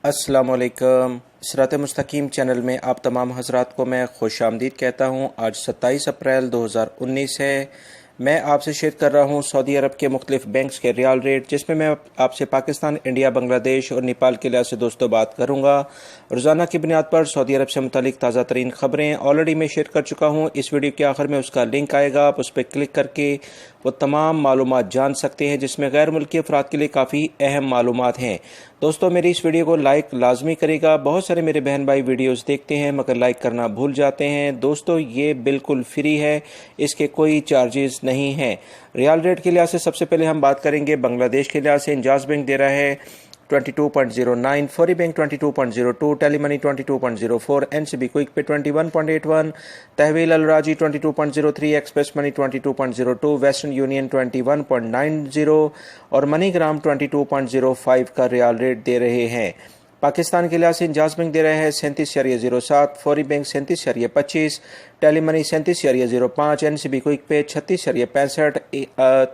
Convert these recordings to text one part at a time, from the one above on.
अस्सलामुअलैकुम। सिरात मुस्तकीम चैनल में आप तमाम हजरात को मैं खुश आमदीद कहता हूँ। आज 27 अप्रैल 2019 है। मैं आपसे शेयर कर रहा हूँ सऊदी अरब के मुख्तलिफ बैंक्स के रियाल रेट, जिसमें मैं आपसे पाकिस्तान, इंडिया, बांग्लादेश और नेपाल के लिहाज से दोस्तों बात करूँगा। रोज़ाना की बुनियाद पर सऊदी अरब से मुतालिक ताज़ा तरीन खबरें ऑलरेडी मैं शेयर कर चुका हूँ। इस वीडियो के आखिर में उसका लिंक आएगा, आप उस पर क्लिक करके वो तमाम मालूमात जान सकते हैं, जिसमें गैर मुल्की अफराद के लिए काफ़ी अहम मालूमात हैं। दोस्तों, मेरी इस वीडियो को लाइक लाजमी करेगा। बहुत सारे मेरे बहन भाई वीडियोस देखते हैं मगर लाइक करना भूल जाते हैं। दोस्तों, ये बिल्कुल फ्री है, इसके कोई चार्जेस नहीं हैं। रियाल रेट के लिहाज से सबसे पहले हम बात करेंगे बांग्लादेश के लिहाज से। इंजाज बैंक दे रहा है 22.09, Fawri bank 22.02, Telemoney 22.04, NCB quick pay 21.81, तहवील अल राजी 22.03, एक्सप्रेस मनी 22.02, वेस्टर्न यूनियन 21.90 और मनीग्राम 22.05 का रियाल रेट दे रहे हैं। पाकिस्तान के लिहाज से इंजाज बैंक दे रहे हैं 37.07, Fawri bank 37.25, Telemoney 37.05, NCB quick pay 36.65,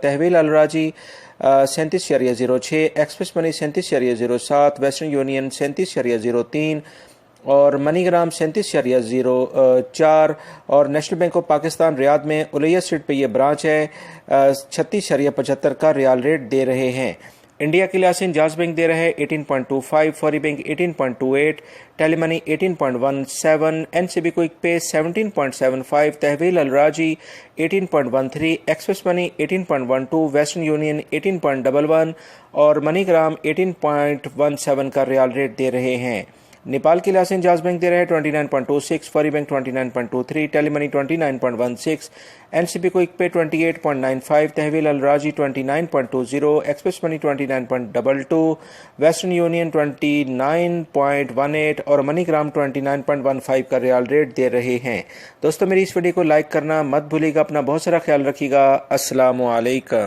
तहवील अल राजी 37.06, एक्सप्रेस मनी 37.07, वेस्टर्न यूनियन 37.03 और मनीग्राम 37.04 और national bank of Pakistan Riyadh में उलैया स्ट्रीट पे ये ब्रांच है 36.75 का रियाल रेट दे रहे हैं। इंडिया के लिहाज से इंजाज बैंक दे रहे हैं 18.25, Fawri bank 18.28, Telemoney 18.17, NCB quick pay 17.75, तहवील अल राजी 18.13, एक्सप्रेस मनी 18.12, वेस्टर्न यूनियन 18.11 और मनीग्राम 18.17 का रियाल रेट दे रहे हैं। नेपाल के लिहाज से इंजाज बैंक दे रहे हैं 29.26, Fawri bank 29.23, Telemoney 29.16, NCB quick pay 28.95, तहवील अल राजी 29.20, एक्सप्रेस मनी 29.22, वेस्टर्न यूनियन 29.18 और मनीग्राम 29.15 का रियाल रेट दे रहे हैं। दोस्तों, मेरी इस वीडियो को लाइक करना मत भूलिएगा। अपना बहुत सारा ख्याल रखिएगा। अस्सलामु अलैकुम।